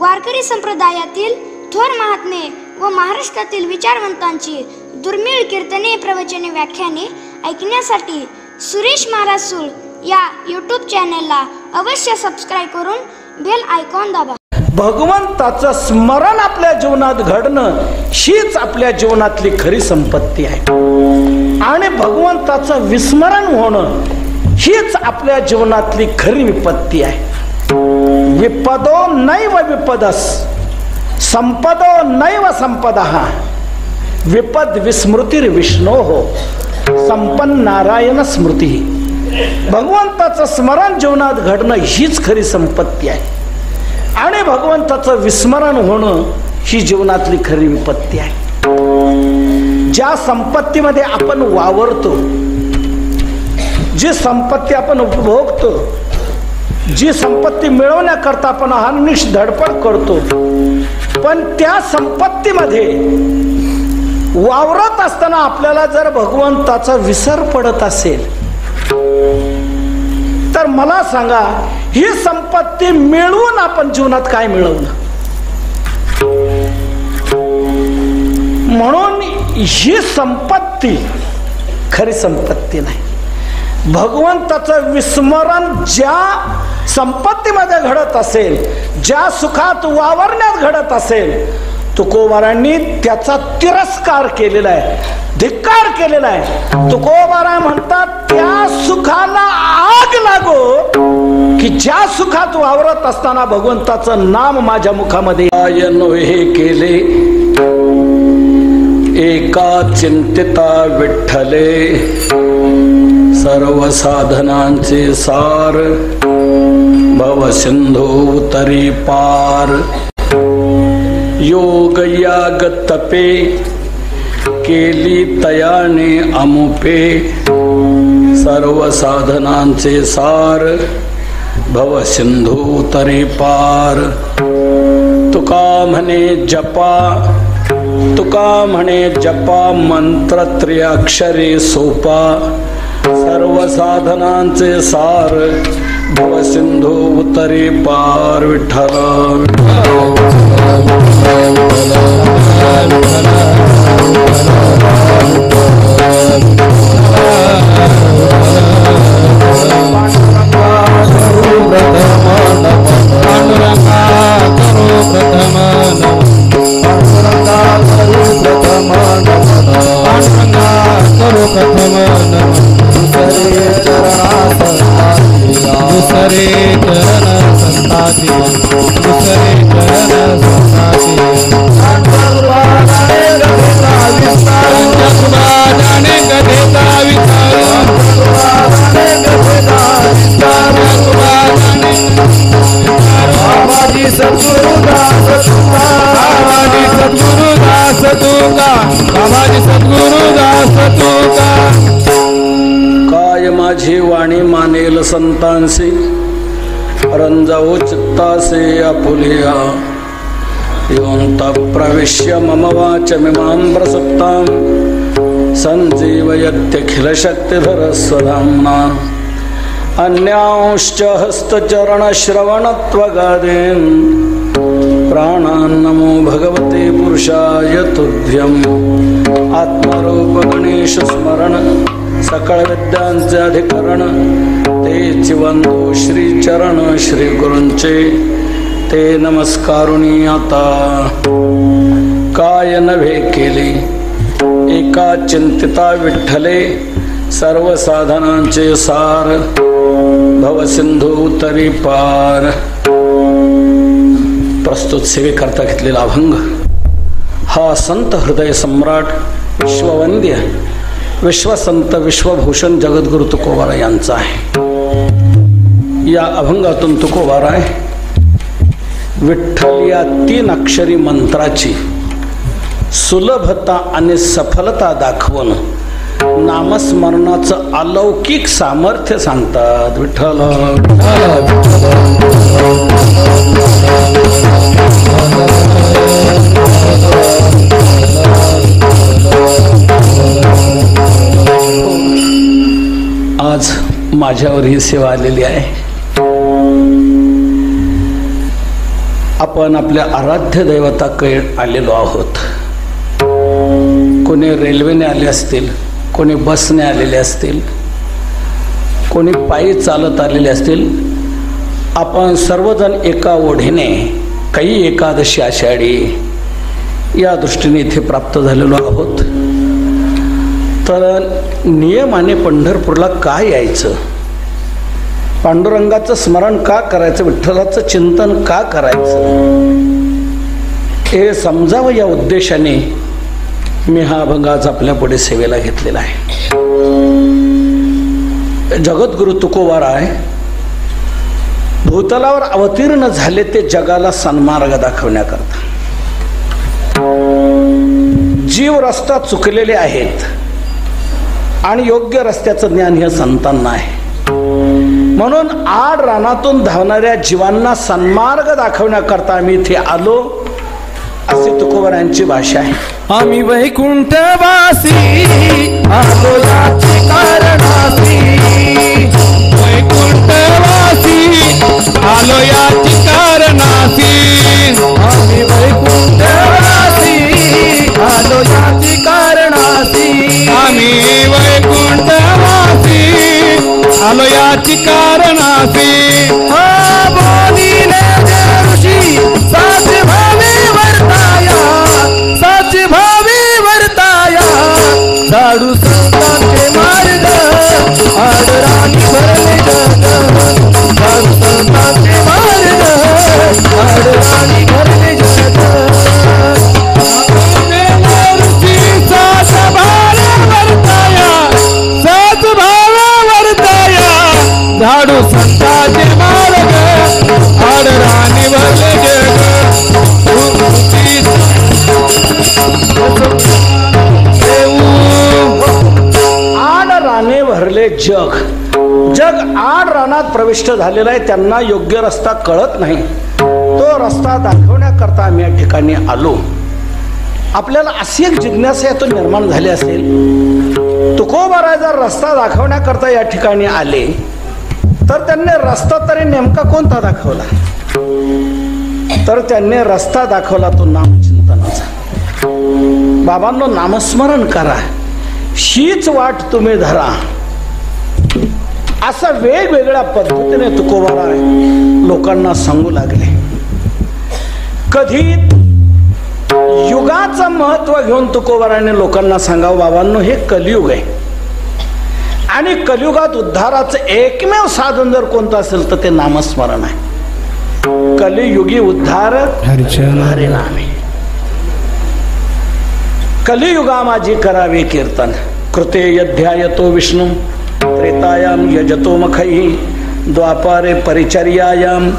वारकरी संप्रदायातील थोर महात्मे व महाराष्ट्रातील विचारवंतांची दुर्मिळ कीर्तने, प्रवचने, व्याख्याने ऐकण्यासाठी सुरेश महाराज सूळ या यूट्यूब चॅनलला अवश्य सबस्क्राईब करून बेल आयकॉन दाबा. भगवंताचं स्मरण आपल्या जीवनात घडणं हीच आपल्या जीवनातली खरी संपत्ती आहे आणि भगवंताचं विस्मरण होणं हीच आपल्या जीवनातली खरी विपत्ती आहे. विपदो नैव विपदस, संपदो नैव संपदः, विपद विस्मृतिर विष्णोः, संपन्न नारायण स्मृती. भगवंताचं स्मरण जीवनात घडणं हीच खरी संपत्ती आहे आणि भगवंताचं विस्मरण होणं ही जीवनातली खरी विपत्ती आहे. ज्या संपत्तीमध्ये आपण वावरतो, जी संपत्ती आपण उपभोगतो, जी संपत्ती मिळवण्याकरता आपण अहर्निश धडपड करतो, पण त्या संपत्तीमध्ये वावरत असताना आपल्याला जर भगवंताचा विसर पडत असेल तर मला सांगा, ही संपत्ती मिळवून आपण जीवनात काय मिळवलं? म्हणून ही संपत्ती खरी संपत्ती नाही. भगवंताचं विस्मरण ज्या संपत्तीमध्ये घडत असेल, ज्या सुखात वावरण्यात घडत असेल, तुकोबारांनी त्याचा तिरस्कार केलेला आहे, धिक्कार केलेला आहे. तुकोबारा म्हणतात, त्या सुखाला आग लागो की ज्या सुखात वावरत असताना भगवंताचं नाम माझ्या मुखामध्ये हे केले. एका चिंतिता विठ्ठले, सर्व साधनांचे सार, भव सिंधू उतरी पार. योग याग तपे, केली तयाने अमुपे, सर्व साधनांचे सार, भव सिंधू उतरी पार. तुका म्हणे जपा मंत्र त्रिअक्षरी सोपा, सर्व साधनांचे सार, भव सिंधू उतरी पार. विठ्ठल काय माझी वाणी मानेल संतांसी, रंजाऊ चित्तासे आपुलिया. योऽन्त प्रविश्य मम वाचमिमां प्रसुप्तां, संजीवयत्यखिल शक्तिधर स्वधाम्ना. अन्यांश्च हस्तचरण श्रवणत्वगादीन्, प्राणान्नमो भगवते पुरुषाय तुभ्यम्. आत्मरूप गणेश स्मरण, सकळ विद्यांचे अधिकरण, तेच वंदो श्री चरण श्री गुरूंचे, ते नमस्कारुणी आता. काय नव्हे केले, एका चिंतिता विठ्ठले, सर्व साधनांचे सार, भव सिंधू उतरी पार. प्रस्तुत सेवेकरता घेतलेला अभंग हा संत हृदय सम्राट, विश्ववंद्य, विश्वसंत, विश्वभूषण जगद्गुरु तुकोबारा यांचा आहे. या अभंगातून तुकोबारा विठ्ठल या 3 अक्षरी मंत्राची सुलभता आणि सफलता दाखवून नामस्मरणाचं अलौकिक सामर्थ्य सांगतात. विठ्ठल आज माझ्यावर ही सेवा आलेली आहे. आपण आपल्या आराध्य दैवताकडे आलेलो आहोत. कोणी रेल्वेने आले असतील, कोणी बसने आलेले असतील, कोणी पायी चालत आलेले असतील. आपण सर्वजण एका ओढीने काही एकादशी आषाढी या दृष्टीने इथे प्राप्त झालेलो आहोत. तर नियमाने पंढरपूरला का यायचं, पांडुरंगाचं स्मरण का करायचं, विठ्ठलाचं चिंतन का करायचं हे समजावं या उद्देशाने मी हा अभंग आज आपल्या पुढे सेवेला घेतलेला आहे. जगद्गुरु तुकोबाराय भूतलावर अवतीर्ण झाले ते जगाला सन्मार्ग दाखवण्याकरता. जीव रस्ता चुकलेले आहेत आणि योग्य रस्त्याचं ज्ञान हे संतांना आहे. म्हणून आड रानातून धावणाऱ्या जीवांना सन्मार्ग दाखवण्याकरता आम्ही इथे आलो, अशी तुकोबारांची भाषा आहे. आम्ही वैकुंठवासी आलो याचे कारणासी, वैकुंठवासी आलो याची कारणासी. आम्ही वैकुंठवासी आलो याची कारणासी. आम्ही वैकुंठवासी आलो याची कारणासी. बोलीने ऋषी साच भावे वर्ताया, साच भावे वर्ताया. झाडू संतांचे मार्ग आडराणी भरले जग, झाडू संतांचे मार्ग आडराणी भरले जग. ऋषी साच भावे वर्ताया, साच भावे वर्ताया. झाडू संतांचे मार्ग आडराणी भरले जग. आड राने भरले जग. जग आड रानात प्रविष्ट झालेला आहे, त्यांना योग्य रस्ता कळत नाही. तो रस्ता दाखवण्याकरता आम्ही या ठिकाणी आलो. आपल्याला अशी एक जिज्ञासा यातून निर्माण झाली असेल, तुकोबाराय जर रस्ता दाखवण्याकरता या ठिकाणी आले तर त्यांनी रस्ता तरी नेमका कोणता दाखवला? तर त्यांनी रस्ता दाखवला तो नामचिंतनाचा. बाबांनो, नामस्मरण करा, हीच वाट तुम्ही धरा, असं वेगवेगळ्या पद्धतीने तुकोबाराय लोकांना सांगू लागले. कधी युगाचं महत्व घेऊन तुकोबाराने लोकांना सांगावं, बाबांनो हे कलियुग आहे आणि कलियुगात उद्धाराचं एकमेव साधन जर कोणतं असेल तर ते नामस्मरण आहे. कलियुगी उद्धार हरिनामे. कलियुगा माझी करावे कीर्तन. कृते यध्यायतो विष्णू त्रेतायाम यजतो मखई, द्वापारे परिचर्यायाम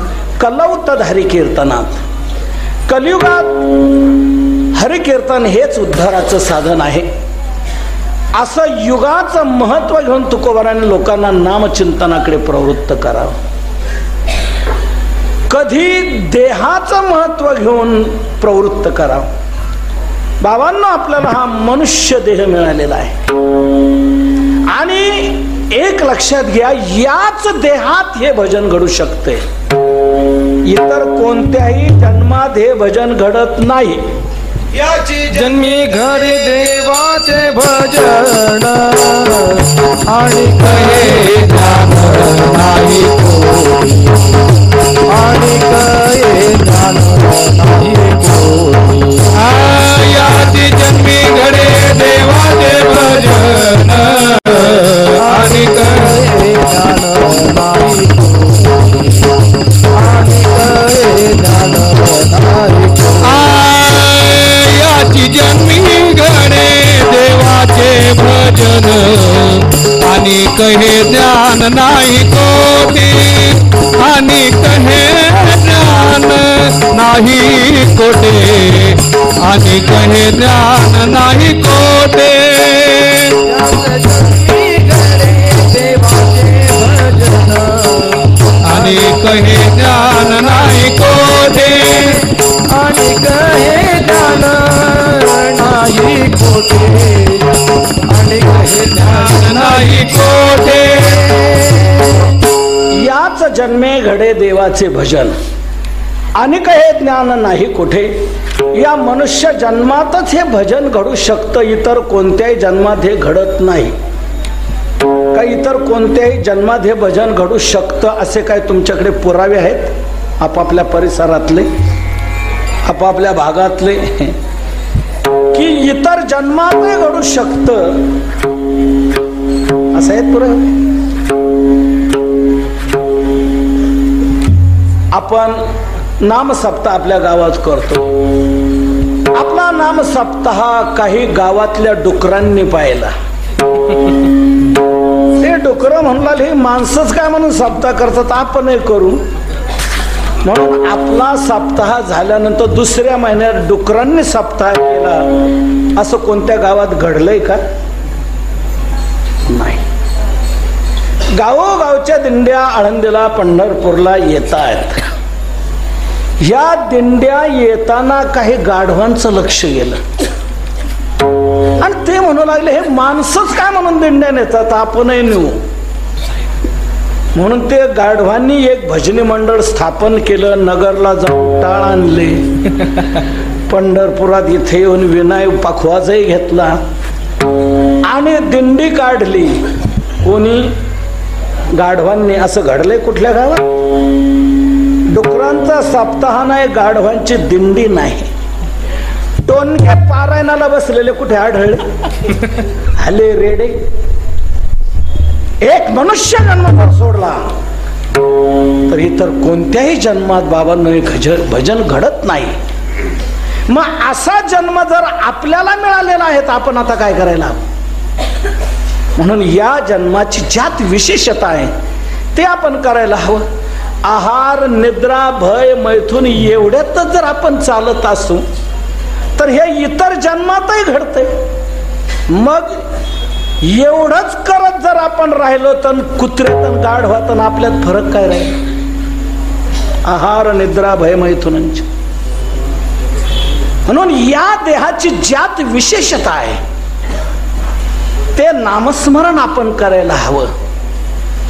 कलौ तद हरिकीर्तनात. कलियुगात हरिकीर्तन हेच उद्धाराचं साधन आहे. असं युगाचं महत्व घेऊन तुकोबाराने लोकांना नामचिंतनाकडे प्रवृत्त करावं. कधी देहाचं महत्व घेऊन प्रवृत्त करावं. बाबांना आपल्याला हा मनुष्य देह मिळालेला आहे आणि एक लक्षात घ्या, याच देहात हे भजन घडू शकते. इतर कोणत्याही जन्मात हे भजन घडत नाही. याची जन्मी घरी देवाचे भजन आणि कहे ज्ञान नाही कोणी, आणि कहे ज्ञान नाही कोणी. याची जन्मी घडे देवाचे भजन आणि कहे ज्ञान नाही कोणी, आणि कहे ज्ञान नाही कोणी. याची जन्मी घडे देवाचे भजन आणि कहे ज्ञान नाही कोटी, आणि कहे ज्ञान नाही कोटे, आणि कहे ज्ञान नाही कोटे. आणि कहे ज्ञान नाही कोटे, आणि कहे ज्ञान नाही कोटे, आणि कहे ज्ञान नाही कोटे. याच जन्मे घडे देवाचे भजन आणि हे ज्ञान नाही कुठे. या मनुष्य जन्मातच हे भजन घडू शकतं, इतर कोणत्याही जन्मात हे घडत नाही. का इतर कोणत्याही जन्मात हे भजन घडू शकतं असे काय तुमच्याकडे पुरावे आहेत आपापल्या परिसरातले, आपापल्या भागातले, की इतर जन्मातही घडू शकतं असं आहेत पुरावे? आपण नाम सप्ताह आपल्या गावात करतो. आपला नाम सप्ताह काही गावातल्या डुकरांनी पाहिला. ते डुकर म्हणला हे माणसंच काय म्हणून सप्ताह करतात, आपणही करू. म्हणून आपला सप्ताह झाल्यानंतर दुसऱ्या महिन्यात डुकरांनी सप्ताह केला असं कोणत्या गावात घडलंय का? नाही. गावोगावच्या दिंड्या आळंदीला पंढरपूरला येत आहेत. या दिंड्या येताना काही गाढवांचं लक्ष गेलं आणि ते म्हणू लागले हे माणसंच काय म्हणून दिंड्या नेतात, आपणही नेऊ. म्हणून ते गाढवांनी एक भजनी मंडळ स्थापन केलं. नगरला जाऊन टाळ आणले, पंढरपुरात इथे येऊन विनाय पाखवाजही घेतला आणि दिंडी काढली. कोणी? गाढवांनी. असं घडलंय कुठल्या गावात? डुकरांचा सप्ताह नाही, गाढवांची दिंडी नाही. टोनके पारायणाला बसलेले कुठे आढळले? हले रेडे. एक मनुष्य जन्मावर सोडला तर इतर कोणत्याही जन्मात बाबांनो भजन घडत नाही. मग असा जन्म जर आपल्याला मिळालेला आहे तर आपण आता काय करायला? म्हणून या जन्माची ज्यात विशेषता आहे ते आपण करायला हवं. आहार, निद्रा, भय, मैथून एवढ्यातच जर आपण चालत असू तर हे इतर जन्मातही घडतंय. मग एवढंच करत जर आपण राहिलो तर कुत्र्यातन गाढवातन आपल्यात फरक काय राहील? आहार, निद्रा, भय, मैथुनांची. म्हणून या देहाची ज्यात विशेषता आहे ते नामस्मरण आपण करायला हवं.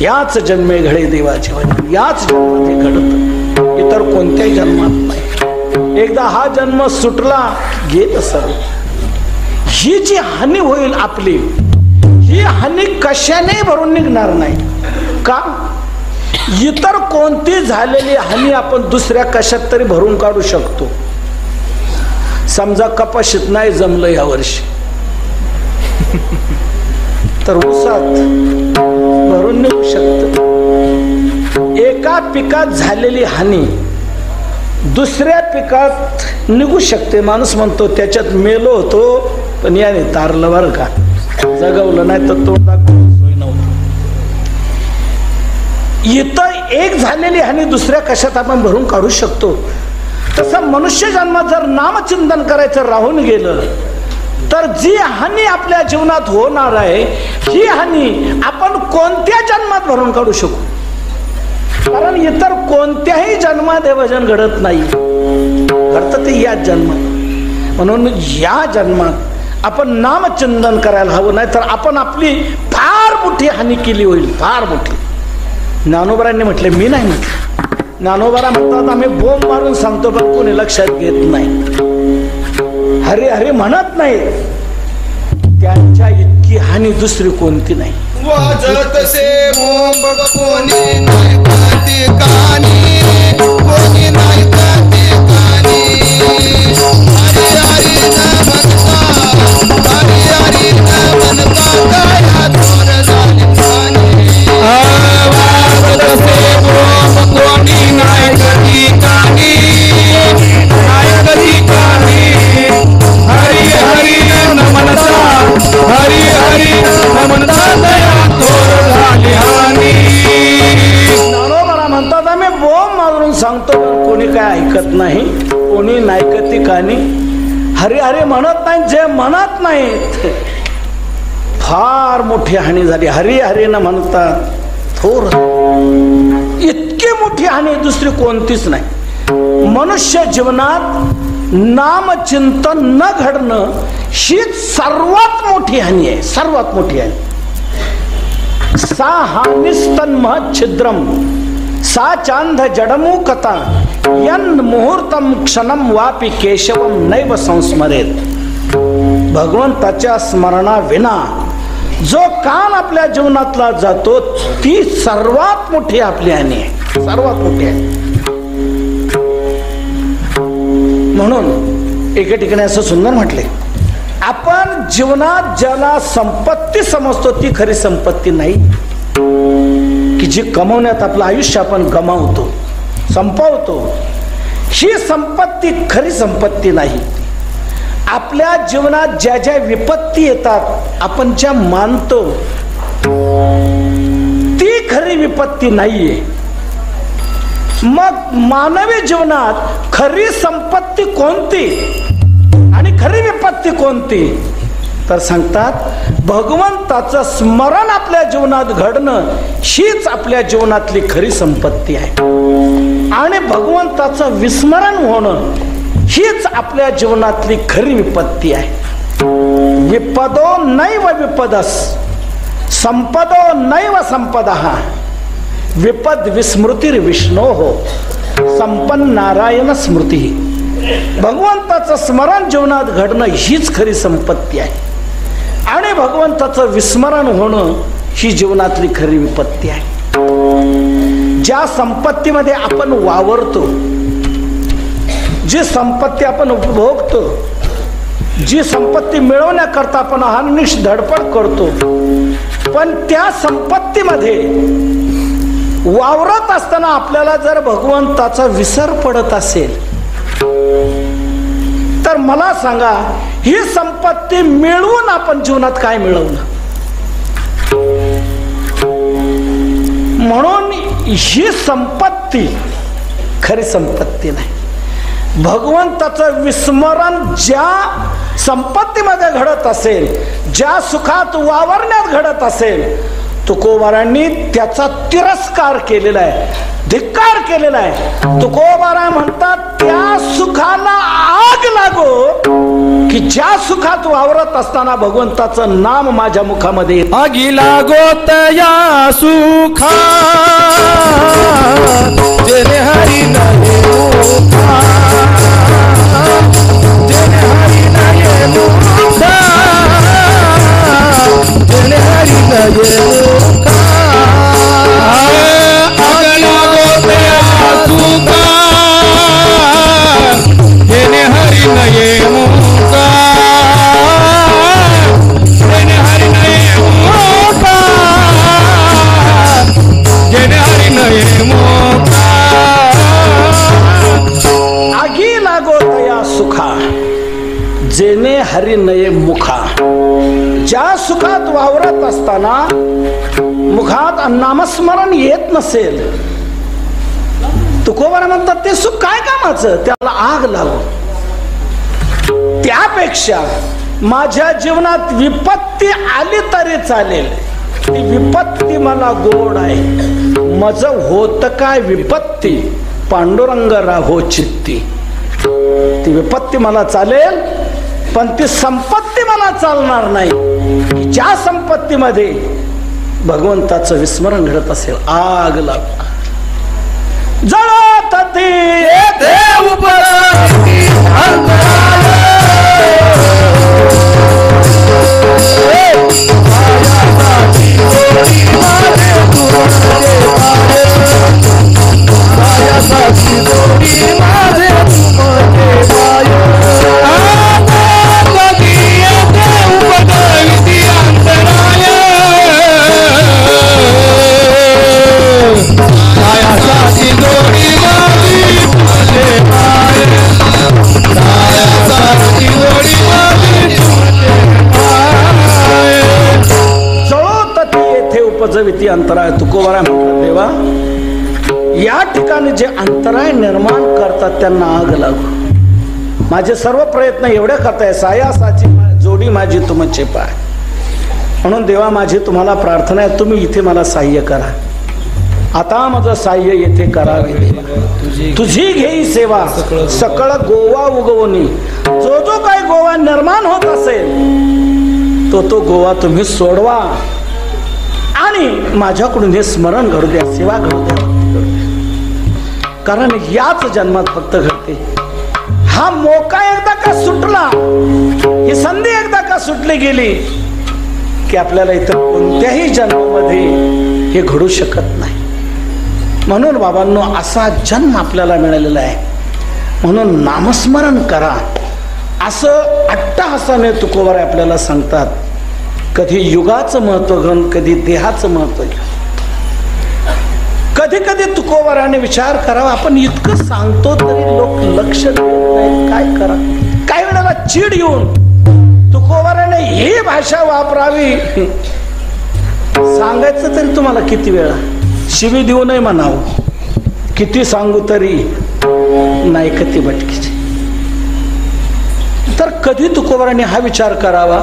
याच जन्मे घडे देवाचे भजन, याच जन्मात हे घडत, इतर कोणत्याही जन्मात नाही. एकदा हा जन्म सुटला गेलं सर्व. ही जी हानी होईल आपली, ही हानी कशाने भरून निघणार नाही. का? इतर कोणती झालेली हानी आपण दुसऱ्या कशात तरी भरून काढू शकतो. समजा कपाशीत नाही जमलं या वर्षी तर ऊसात भरून निघू शकत. एका पिकात झालेली हानी दुसऱ्या पिकात निघू शकते. माणूस म्हणतो त्याच्यात मेलो होतो पण याने तारलं बरं का, जगवलं नाही तर तोंड दाखवून नव्हतं. इथं एक झालेली हानी दुसऱ्या कशात आपण भरून काढू शकतो. तसं मनुष्य जन्मात जर नामचिंतन करायचं राहून गेलं तर जी हानी आपल्या जीवनात होणार आहे ही हानी आपण कोणत्या जन्मात भरून काढू शकू? कारण इतर कोणत्याही जन्मात हे भजन घडत नाही, घडतं ते याच जन्मात. म्हणून या जन्मात आपण नामचिंतन करायला हवं, नाही तर आपण आपली फार मोठी हानी केली होईल, फार मोठी. ज्ञानोबांनी म्हटले, मी नाही म्हटलं. ज्ञानोबा म्हणतात आम्ही बोंब मारून सांगतो पण कोणी लक्षात घेत नाही, हरे हरे म्हणत नाही. त्यांच्या इतकी हानी दुसरी कोणती नाही. वाजत से बोंब कोणी नाही कधी कानी, कोणी नाही कधी कानी. हरी हरी न म्हणता, हरी हरी न म्हणता काय थोर झाली कानी. वाजत से बोंब कोणी नाही कधी कानी, नाही कधी कानी. हरी हरी न म्हणता, हरी हरी न म्हणता म्हणतात आम्ही बोंब मारून सांगतो कोणी काय ऐकत नाही, कोणी नायकती कानी. हरी हरी म्हणत नाही, जे म्हणत नाहीत फार मोठी हानी झाली. हरी हरी न म्हणतात थोर, इतकी मोठी हानी दुसरी कोणतीच नाही. मनुष्य जीवनात नामचिंतन न घडणं हीच सर्वात मोठी हानी आहे, सर्वात मोठी हानी. सा हानिस्तन्मह छिद्रम सा चांद जडमुकता यन मुहूर्तम क्षणम वापी केशवम नैव संस्मरेत. भगवंताच्या स्मरणाविना जो काल आपल्या जीवनातला जातो ती सर्वात मोठी आपली हानी आहे, सर्वात मोठी आहे. म्हणून एके ठिकाणी असं सुंदर म्हटले, आपण जीवनात ज्याला संपत्ती समजतो ती खरी संपत्ती नाही, की जी कमवण्यात आपलं आयुष्य आपण गमावतो, संपवतो. ही संपत्ती खरी संपत्ती नाही. आपल्या जीवनात ज्या ज्या विपत्ती येतात आपण ज्या मानतो ती खरी विपत्ती नाहीये. मग मानवी जीवनात खरी संपत्ती कोणती आणि खरी विपत्ती कोणती, तर सांगतात भगवंताचं स्मरण आपल्या जीवनात घडणं हीच आपल्या जीवनातली खरी संपत्ती आहे. आणि भगवंताचं विस्मरण होणं हीच आपल्या जीवनातली खरी विपत्ती आहे. विपदो नैव विपदस संपदो नैव संपदः विपद विस्मृतिर विष्णो हो संपन्न नारायण स्मृती. भगवंताचं स्मरण जीवनात घडणं हीच खरी संपत्ती आहे आणि भगवंताचं विस्मरण होणं ही जीवनातली खरी विपत्ती आहे. ज्या संपत्तीमध्ये आपण वावरतो, जी संपत्ती आपण उपभोगतो, जी संपत्ती मिळवण्याकरता आपण अहर्निश धडपड करतो, पण त्या संपत्तीमध्ये वावरत असताना आपल्याला जर भगवंताचा विसर पडत असेल तर मला सांगा ही संपत्ती मिळवून आपण जीवनात काय मिळवलं. म्हणून ही संपत्ती खरी संपत्ती नाही. भगवंताचं विस्मरण ज्या संपत्तीमध्ये घडत असेल, ज्या सुखात वावरण्यात घडत असेल, तुकोबारांनी त्याचा तिरस्कार केलेला आहे, धिक्कार केलेला आहे. तुकोबारा म्हणतात त्या सुखाला आग लागो की ज्या सुखात वावरत असताना भगवंताचं नाम माझ्या मुखामध्ये. आगी लागो तया सुखा जेने हरी नये मुखा, जेने हरी नये मुखा, जेने हरी नये मुखा. आग लागो तया सुखा जेने हरी नये मुखा, जेने हरी नये मुखा, जेने हरी नये मुखा. आगी लागो तया सुखा जेने हरी नये मुखा. ज्या सुखात वावरत असताना मुखात नामस्मरण येत नसेल, तुकोबारा म्हणतात ते सुख काय कामाचं, त्याला आग लागो. त्यापेक्षा माझ्या जीवनात विपत्ती आली तरी चालेल, ती विपत्ती मला गोड आहे. मज होत काय विपत्ती पांडुरंग राहो चित्ती. ती विपत्ती मला चालेल पण ती संपत्ती मला चालणार नाही. ज्या संपत्तीमध्ये भगवंताचं विस्मरण घडत असेल आग लाग जळत ती देव पराती अंतराळ. मायासाठी जोडी माझे तुमचे पाय, मायासाठी जोडी माझे तुमचे पाय. उपजविती अंतराय. तुकोबारा म्हटलं देवा या ठिकाणी जे अंतराय निर्माण करतात त्यांना आग लागू. माझे सर्व प्रयत्न एवढे करताय सायासाची जोडी माझी तुमचे पाय. म्हणून देवा माझी तुम्हाला प्रार्थना आहे, तुम्ही इथे मला सहाय्य करा. आता माझं सहाय्य येथे करावे देवा. तुझी घेई सेवा सकळ गोवा उगवणी. जो जो काही गोवा निर्माण होत असेल तो गोवा तुम्ही सोडवा आणि माझ्याकडून हे स्मरण घडू द्या, सेवा घडू द्या. कारण याच जन्मात फक्त घडते. हा मोका एकदा का सुटला, ही संधी एकदा का सुटली गेली की आपल्याला इतर कोणत्याही जन्मामध्ये हे घडू शकत नाही. म्हणून बाबांनो, असा जन्म आपल्याला मिळालेला आहे. म्हणून नामस्मरण करा असं अट्टहासाने तुकोबाराय आपल्याला सांगतात. कधी युगाचं महत्व घेऊन, कधी देहाचं महत्व घेऊन. कधी कधी तुकोबाराने विचार करावा, आपण इतकं सांगतो तरी लोक लक्ष देत नाहीत, काय करा. काही वेळेला चीड येऊन तुकोबाराने ही भाषा वापरावी. सांगायचं तरी तुम्हाला किती वेळा, शिवी देऊ नये म्हणावं, किती सांगू तरी नाही कती भटकीचे. तर कधी तुकोबाराने हा विचार करावा,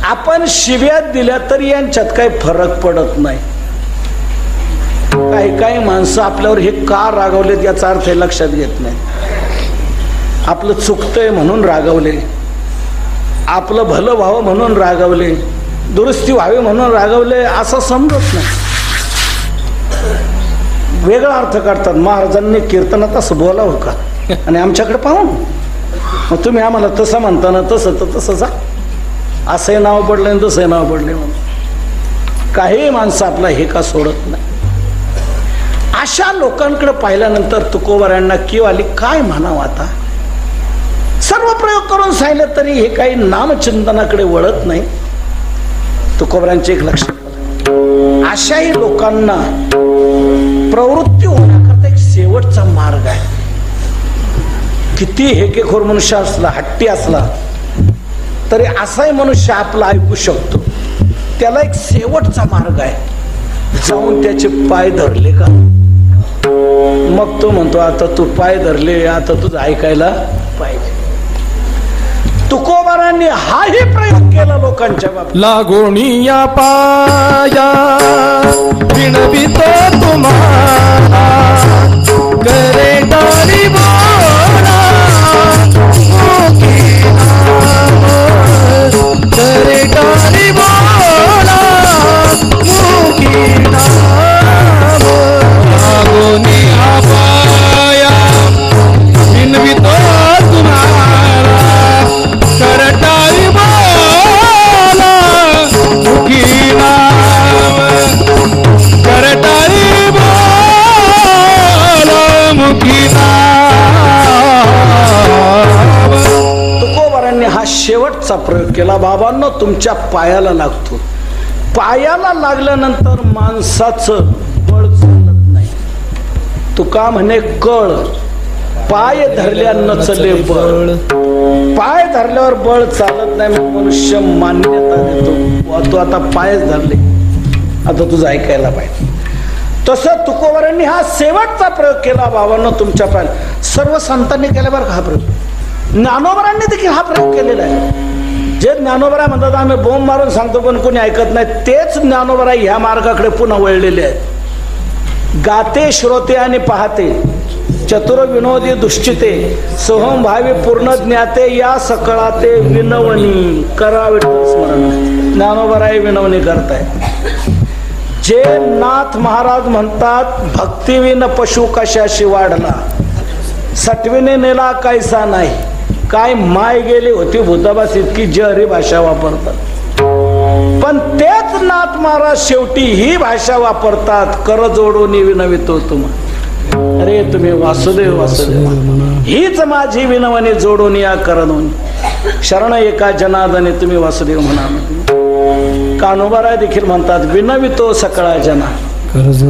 आपण शिव्या दिल्या तरी यांच्यात काही फरक पडत नाही. काही काही माणसं आपल्यावर हे का रागवलेत याचा अर्थ लक्षात घेत नाही. आपलं चुकतंय म्हणून रागवले, आपलं भलं व्हावं म्हणून रागवले, दुरुस्ती व्हावी म्हणून रागवले असं समजत नाही. वेगळा अर्थ काढतात. महाराजांनी कीर्तनात असं बोलावं का आणि आमच्याकडे पाहून मग तुम्ही आम्हाला तसं म्हणताना तसं तर तसं जा, असंही नाव पडलं आणि तसंही नाव पडले म्हणून काही माणसं आपला हे का सोडत नाही. अशा लोकांकडे पाहिल्यानंतर तुकोबारायांना किव आली, काय म्हणावं आता. सर्व प्रयोग करून सांगितलं तरी हे काही नामचिंतनाकडे वळत नाही. तुकोबारायांचे एक लक्षात आलं, अशाही लोकांना प्रवृत्ती होण्याकरता एक शेवटचा मार्ग आहे. किती हेकेखोर मनुष्य असला, हट्टी असला तरी असाही मनुष्य आपला ऐकू शकतो. त्याला एक शेवटचा मार्ग आहे, जाऊन त्याचे पाय धरले का मग तो म्हणतो आता तू पाय धरले, आता तुझं ऐकायला पाहिजे. तुकोबारांनी हाही प्रयोग केला लोकांच्या बाबतीत. लागोनिया पाया विनवितो तुम्हाला, करे डाली बोला करे डाली बोला मुखी नाम. लागोनिया पाया विनवितो तुम्हाला, करटाळी बोला मुखी नाम, करटाळी बोला मुखी नाम. तुकोबारांनी हा शेवटचा प्रयोग केला. बाबांनो, तुमच्या पायाला लागतो. पायाला लागल्यानंतर माणसाचं बळ चालत नाही. तुका म्हणे कळ, पाय धरल्या नचले बळ. पाय धरल्यावर बळ चालत नाही. मग मनुष्य मान्यता देतो, तू आता पायच धरले, आता तुझं ऐकायला पाहिजे. तसं तुकोबारांनी हा शेवटचा प्रयोग केला. बाबांनो, तुमच्या पायाला. सर्व संतांनी केला बरं का हा प्रयोग. ज्ञानोबरांनी देखील हा प्रयोग केलेला आहे. जे ज्ञानोबरा म्हणतात आम्ही बोंब मारून सांगतो पण कोणी ऐकत नाही, तेच ज्ञानोबरा ह्या मार्गाकडे पुन्हा वळलेले आहेत. गाते, श्रोते आणि पाहते, चतुर विनोदी दुश्चिते, सोहम भावी पूर्ण ज्ञाते, या सकळाते विनवणी करा विठ्ठल स्मरण. ज्ञानोबराय विनवणी करताय. जे नाथ महाराज म्हणतात, भक्तिविन पशु कशाशी वाढला, सटविने नेला कैसा नाही. काय माय गेली होती भूताबास इतकी जहरी भाषा वापरतात. पण तेच नाथ महाराज शेवटी ही भाषा वापरतात, कर जोडून विनवितो तुम्हा. अरे तुम्ही वासुदेव वासुदेव, हीच माझी विनवणी जोडून या करणून. शरण एका जनार्दने तुम्ही वासुदेव म्हणा. कान्होबाराय देखील म्हणतात, विनवितो सकळा जना.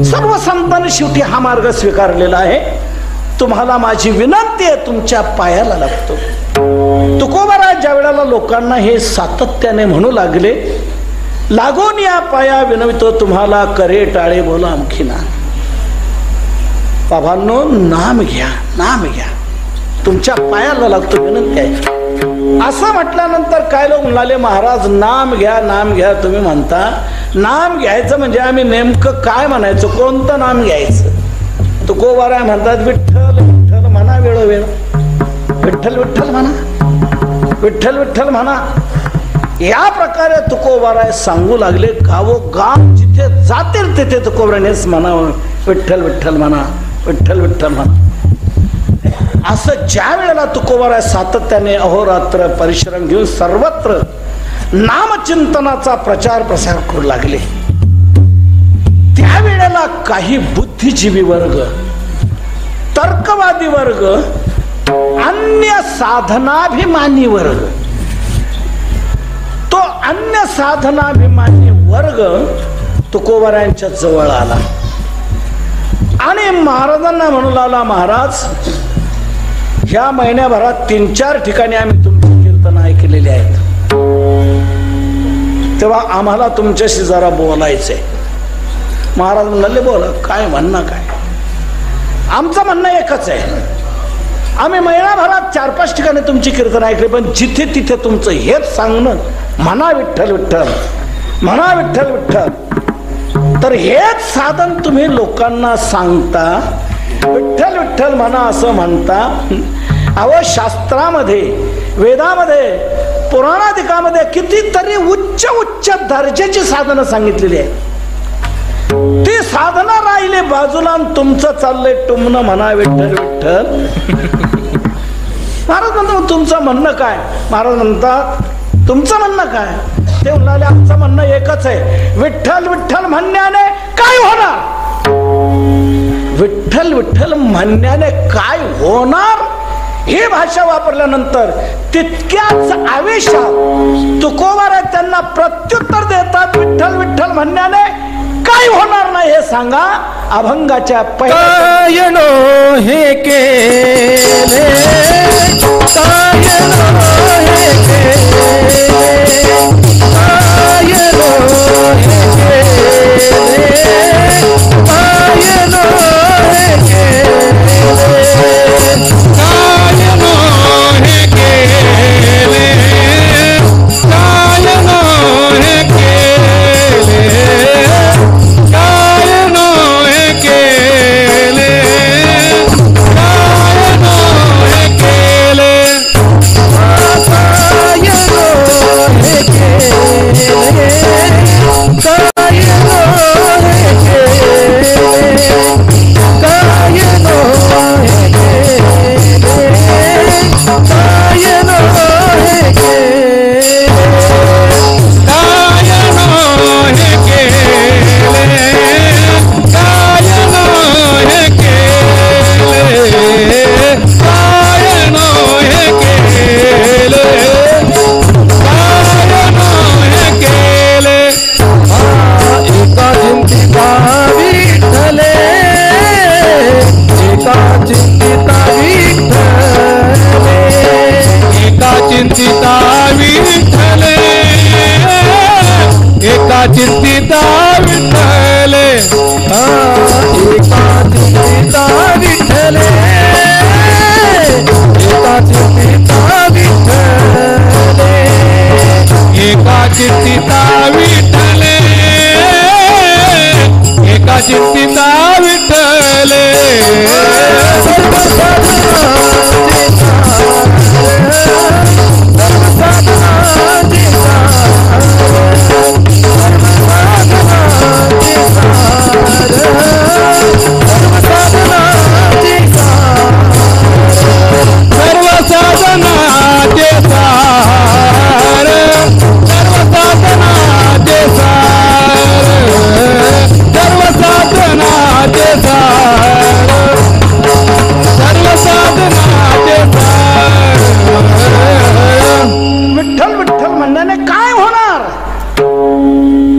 सर्व संतांनी शेवटी हा मार्ग स्वीकारलेला आहे. तुम्हाला माझी विनंती आहे, तुमच्या पायाला लागतो. तुकोबाराय ज्या वेळेला लोकांना हे सातत्याने म्हणू लागले, लागून या पाया विनवितो तुम्हाला, करे टाळे बोला आणखीना. बाबांनो, नाम घ्या, नाम घ्या, तुमच्या पायाला लागतो, विनंती आहे. असं म्हटल्यानंतर काय लोक म्हणाले, महाराज नाम घ्या, नाम घ्या तुम्ही म्हणता. नाम घ्यायचं म्हणजे आम्ही नेमकं काय म्हणायचं, कोणतं नाम घ्यायचं. तुकोबाराय म्हणतात, विठ्ठल विठ्ठल म्हणा, वेळोवेळ विठ्ठल विठ्ठल म्हणा, विठ्ठल विठ्ठल म्हणा. या प्रकारे तुकोबाराय सांगू लागले. गावोगाव जिथे जातील तिथे तुकोबारायनेच म्हणावं, विठ्ठल विठ्ठल म्हणा, विठ्ठल विठ्ठल म्हणा. असं ज्या वेळेला तुकोबाराय सातत्याने अहोरात्र परिश्रम घेऊन सर्वत्र नामचिंतनाचा प्रचार प्रसार करू लागले, त्यावेळेला काही बुद्धिजीवी वर्ग, तर्कवादी वर्ग, अन्य साधनाभिमानी वर्ग, तो अन्य साधनाभिमानी वर्ग तुकोबारायांच्या जवळ आला आणि महाराजांना म्हणू लागला, महाराज ह्या महिन्याभरात 3-4 ठिकाणी आम्ही तुमची कीर्तन ऐकलेली आहेत, तेव्हा आम्हाला तुमच्याशी जरा बोलायचंय. महाराज म्हणाले, बोला, काय म्हणणं काय? आमचं म्हणणं एकच आहे, आम्ही महिनाभरात 4-5 ठिकाणी तुमची कीर्तन ऐकली, पण जिथे तिथे तुमचं हेच सांगणं, म्हणा विठ्ठल विठ्ठल, म्हणा विठ्ठल विठ्ठल, तर हेच साधन तुम्ही लोकांना सांगता, विठ्ठल विठ्ठल म्हणा असं म्हणता. अहो शास्त्रामध्ये, वेदामध्ये, पुराणाधिकामध्ये कितीतरी उच्च उच्च दर्जाची साधनं सांगितलेली आहेत. ती साधना राहिली बाजूला, तुमचं चाललंय टुमणं, म्हणा विठ्ठल विठ्ठल. महाराज म्हणतात, तुमचं म्हणणं काय? महाराज म्हणतात, तुमचं म्हणणं काय? ते म्हणाले, आमचं म्हणणं एकच आहे, विठ्ठल विठ्ठल म्हणण्याने काय होणार? विठ्ठल विठ्ठल म्हणण्याने काय होणार ही भाषा वापरल्यानंतर तितक्याच आवेशात तुकोबाराय त्यांना प्रत्युत्तर देतात, विठ्ठल विठ्ठल म्हणण्याने काय होणार नाही हे सांगा. अभंगाच्या काय नो हे केले, काय नो हे केले, काय नो हे केले, काय नो हे केले, काय नो हे केले, काय नो हे केले, काय नो हे केले, काय नो हे केले, काय नो हे केले, काय नो हे केले, काय नो हे केले, काय नो हे केले, काय नो हे केले, काय नो हे केले, काय नो हे केले, काय नो हे केले. एका चिंतिता विठ्ठले, एका चिंतिता विठ्ठले, एका चिंतिता विठ्ठले, एका चिंतिता विठ्ठले, एका चिंतिता विठ्ठले, एका चिंतिता विठ्ठले, एका चिंतिता विठ्ठले, एका चिंतिता विठ्ठले.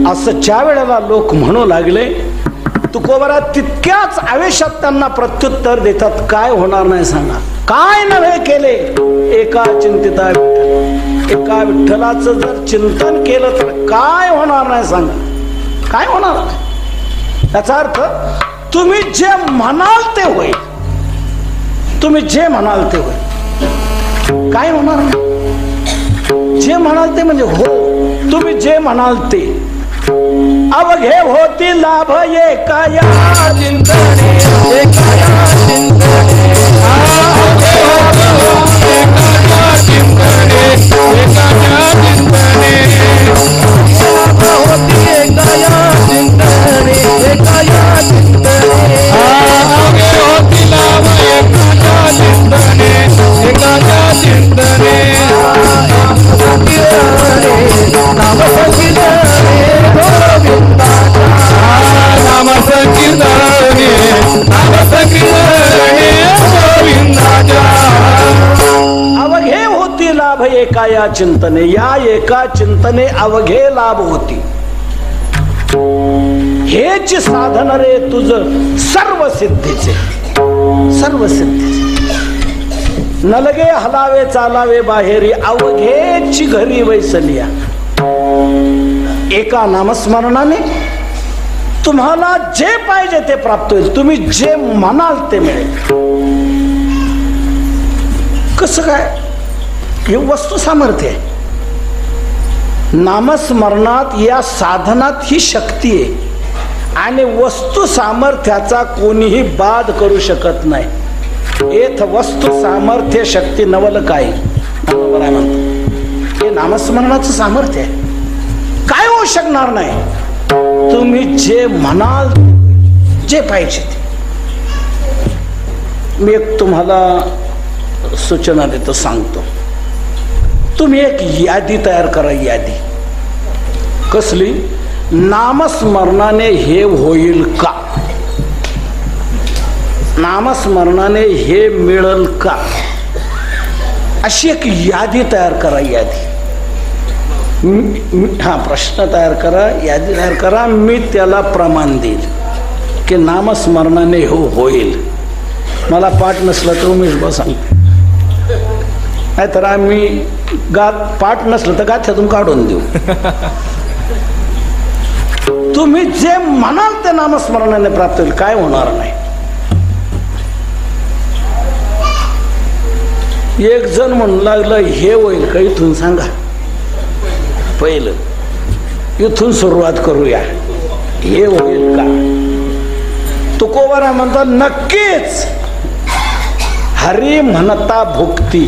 असं ज्या वेळेला लोक म्हणू लागले, तुकोबाराय तितक्याच आवेशात त्यांना प्रत्युत्तर देतात, काय होणार नाही सांगा. काय नव्हे केले, एका चिंतिता विठ्ठल, एका विठ्ठलाचं जर चिंतन केलं तर काय होणार नाही सांगा. काय होणार नाही याचा अर्थ तुम्ही जे म्हणाल ते होईल, तुम्ही जे म्हणाल ते होईल. काय होणार नाही, जे म्हणाल ते म्हणजे हो, तुम्ही जे म्हणाल ते. अवघे होती लाभ एका या चिंतने, एका या चिंतने, अवघे होती चिंतने, एका या चिंतने, लाभ होती एका या चिंतने, एका या चिंतने, अवघे होती लाभ एका या चिंतने, लाभ एका या चिंतने, या एका चिंतने अवघे लाभ होती. हेच साधन रे तुझ सर्व सिद्धीचे, सर्व सिद्धीचे. नलगे हलावे चालावे बाहेरी, अवघेची घरी वैसलिया. एका नामस्मरणाने तुम्हाला जे पाहिजे ते प्राप्त होईल. तुम्ही जे म्हणाल ते मिळेल. कसं काय? हे वस्तू सामर्थ्य आहे. नामस्मरणात या साधनात ही शक्ती आहे आणि वस्तू सामर्थ्याचा कोणीही बाद करू शकत नाही. एथ वस्तू सामर्थ्य शक्ती नवल काय म्हणतो. हे नामस्मरणाचं सामर्थ्य आहे. काय होऊ शकणार नाही. तुम्ही जे म्हणाल जे पाहिजे ते. मी एक तुम्हाला सूचना देतो, सांगतो. तुम्ही एक यादी तयार करा. यादी कसली? नामस्मरणाने हे होईल का, नामस्मरणाने हे मिळेल का, अशी एक यादी तयार करा. यादी हा प्रश्न तयार करा, यादी तयार करा. मी त्याला प्रमाण देईल की नामस्मरणाने हो होईल. मला पाठ नसलं तर मी सांगतो, नाहीतर आम्ही पाठ नसलं तर गाथ्यातून काढून देऊ. तुम्ही जे म्हणाल ते नामस्मरणाने प्राप्त होईल. काय होणार नाही. एक जण म्हणू लागलं हे होईल का, इथून सांगा. पहिलं इथून सुरुवात करूया. हे होईल का? तुकोबारा म्हणतात नक्कीच. हरी म्हणता भुक्ती.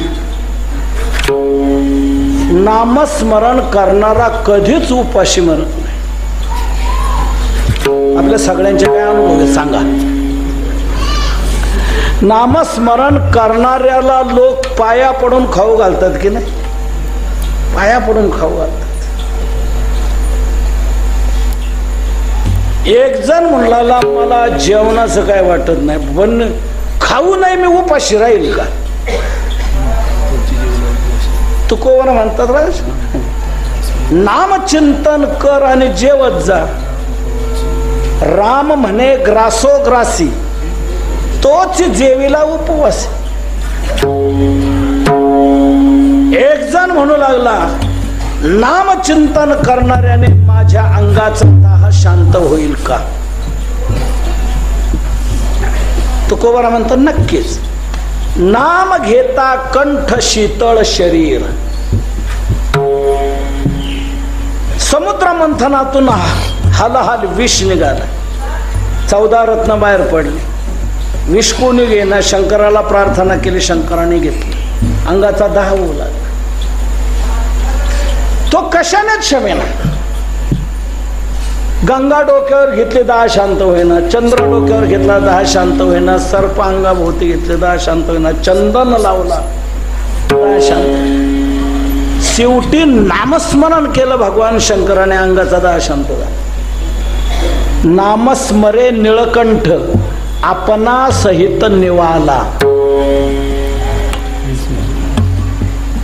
नामस्मरण करणारा कधीच उपाशी मरत नाही. आपल्या सगळ्यांचे काय अनुभव आहेत सांगा. नामस्मरण करणाऱ्याला लोक पाया पडून खाऊ घालतात की नाही? पाया पडून खाऊ घालतात. एक जण म्हणला मला जेवणाचं काय वाटत नाही, पण खाऊ नाही मी उपाशी राहील का? तुकोबारा म्हणतात राज, नामचिंतन कर आणि जेवत जा. राम म्हणे ग्रासोग्रासी, तोच जेवीला उपवास. एक जण म्हणू लागला नामचिंतन करणाऱ्याने माझ्या अंगाचा दाह शांत होईल का? तुकोबारा म्हणतो नक्कीच. नाम घेता कंठ शीतळ शरीर. समुद्र मंथनातून हालहाल विष निघाला. 14 रत्न बाहेर पडले. विष कोणी घेणं? शंकराला प्रार्थना केली, शंकराने घेतली. अंगाचा दाह होऊ लागला. तो कशाने क्षमेना? गंगा डोक्यावर घेतली दाह शांत होईना, चंद्र डोक्यावर घेतला दाह शांत होईना, सर्प अंगाभोवती घेतले दाह शांत होईना, चंदन लावला दाह शांत. शेवटी नामस्मरण केलं भगवान शंकराने, अंगाचा दाह शांत झाला. नामस्मरे निळकंठ आपणा सहित निवाला.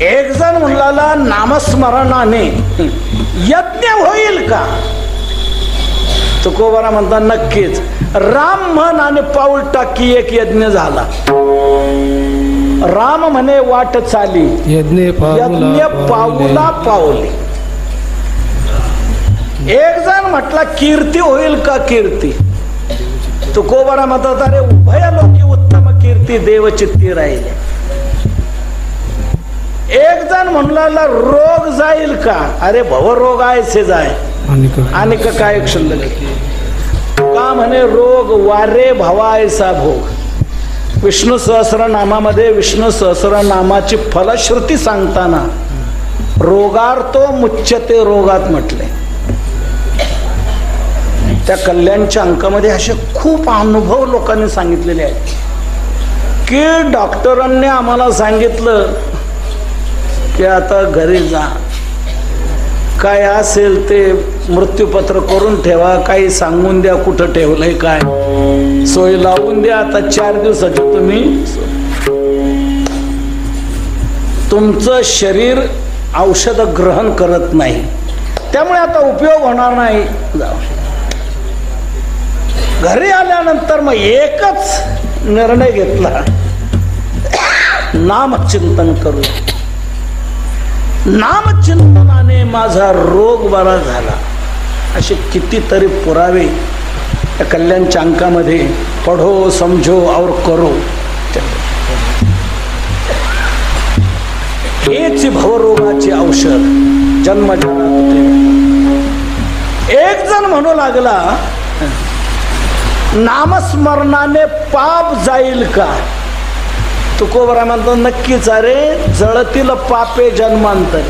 एक जण म्हणला नामस्मरणाने यज्ञ होईल का? तुकोबारा म्हणतात नक्कीच. राम म्हण आणि पाऊल टाकी एक यज्ञ झाला. राम म्हणे वाट चाली, यज्ञ पाऊला पावली. एक जण म्हटला कीर्ती होईल का? कीर्ती. तुकोबारा म्हणतात अरे उभय लोकी उत्तम कीर्ती देवचित्ती राहिले. एक जण म्हणला रोग जाईल का? अरे भव रोग आहे जाय आणि काय क्षुल्लक का म्हणे रोग वारे भवायचा भोग. विष्णू सहस्रनामामध्ये विष्णू सहस्रनामाची फलश्रुती सांगताना रोगार्तो मुच्यते रोगात म्हटले. त्या कल्याणच्या अंकामध्ये असे खूप अनुभव लोकांनी सांगितलेले आहेत की डॉक्टरांनी आम्हाला सांगितलं की आता घरी जा, काय असेल ते मृत्यूपत्र करून ठेवा, काही सांगून द्या कुठं ठेवलंय काय, सोय लावून द्या, आता 4 दिवसाची तुम्ही. तुमचं शरीर औषध ग्रहण करत नाही, त्यामुळे आता उपयोग होणार नाही. घरी आल्यानंतर मग एकच निर्णय घेतला, नामचिंतन करू. नामचिंतनाने माझा रोग बरा झाला. असे कितीतरी पुरावे या कल्याणच्या अंकामध्ये पढो समझो और करो. हेच भवरोगाचे औषध जन्मजन्मात होते. एक जण म्हणू लागला, नामस्मरणाने पाप जाईल का? तुकोबरा म्हणतो नक्कीच, अरे जळतील पापे जन्मांतर.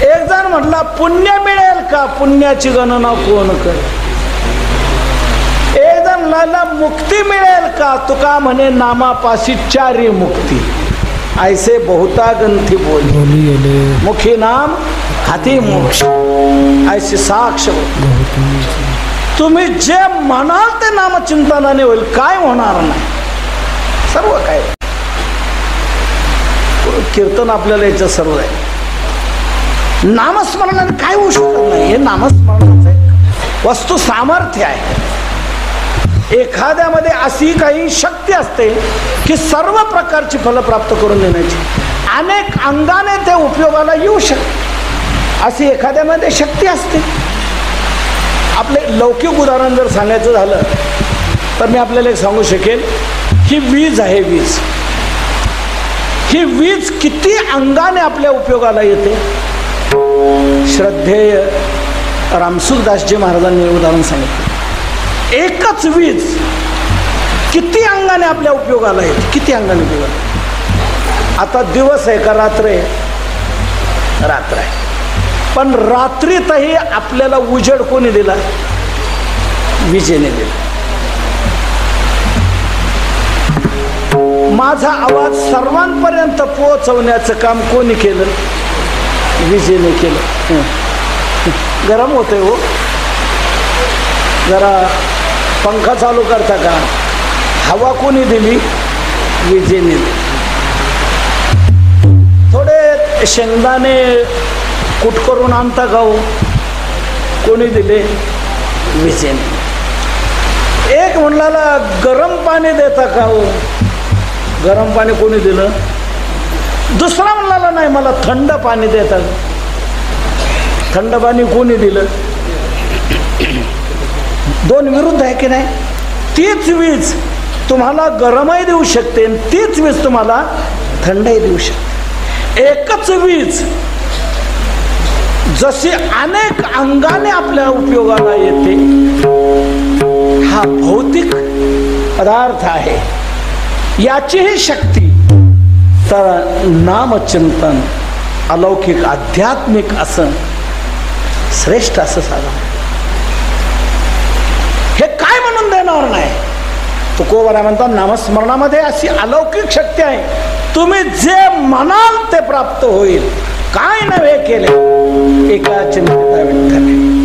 एक जण म्हटला पुण्य मिळेल का? पुण्याची गणना कोण करे? एक जण म्हणाला मुक्ती मिळेल का? तुका म्हणे नामापाशी चारी मुक्ती. ऐसे बहुता ग्रंथी बोली, मुखी नाम हाती मोक्ष. ऐसे साक्ष. तुम्ही जे म्हणाल ते नामचिंतनाने होईल, काय होणार नाही. सर्व काय कीर्तन आपल्याला याचं सर्व आहे. नामस्मरणाने काय होऊ शकत नाही. हे नामस्मरणाचं आहे वस्तू सामर्थ्य आहे. एखाद्यामध्ये अशी काही शक्ती असते की सर्व प्रकारची फल प्राप्त करून देण्याची, अनेक अंगाने ते उपयोगाला येऊ शकते, अशी एखाद्यामध्ये शक्ती असते. आपले लौकिक उदाहरण जर सांगायचं झालं तर मी आपल्याला एक सांगू शकेल, ही वीज आहे. वीज, ही वीज किती अंगाने आपल्या उपयोगाला येते. श्रद्धेय रामसुखदासजी महाराजांनी उदाहरण सांगितलं. एकच वीज किती अंगाने आपल्या उपयोगाला येते, किती अंगाने उपयोगाला. आता दिवस आहे का रात्र आहे? रात्र आहे. पण रात्रीतही आपल्याला उजेड कोणी दिला? विजेने दिला. माझा आवाज सर्वांपर्यंत पोहोचवण्याचं काम कोणी केलं? विजेने केलं. गरम होतंय हो, जरा पंखा चालू करता का? हवा कोणी दिली? विजेने दिली. थोडे शेंगदाणे कुट करून आणता का हो? कोणी दिले? विजेने. एक म्हणला गरम पाणी देता का हो? गरम पाणी कोणी दिलं? दुसरा म्हणला नाही मला थंड पाणी देतात. थंड पाणी कोणी दिलं? दोन विरुद्ध आहे की नाही? तीच वीज तुम्हाला गरमही देऊ शकते, तीच वीज तुम्हाला थंडही देऊ शकते. एकच वीज जशी अनेक अंगाने आपल्या उपयोगाला येते, हा भौतिक पदार्थ आहे. याचीही शक्ती तर नामचिंतन अलौकिक आध्यात्मिक असं श्रेष्ठ असं साधन. हे काय म्हणून देणार नाही. तुकोबरा म्हणतात नामस्मरणामध्ये अशी अलौकिक शक्ती आहे, तुम्ही जे म्हणाल ते प्राप्त होईल. काय नव्हे केले एका चिंतिता विठ्ठल.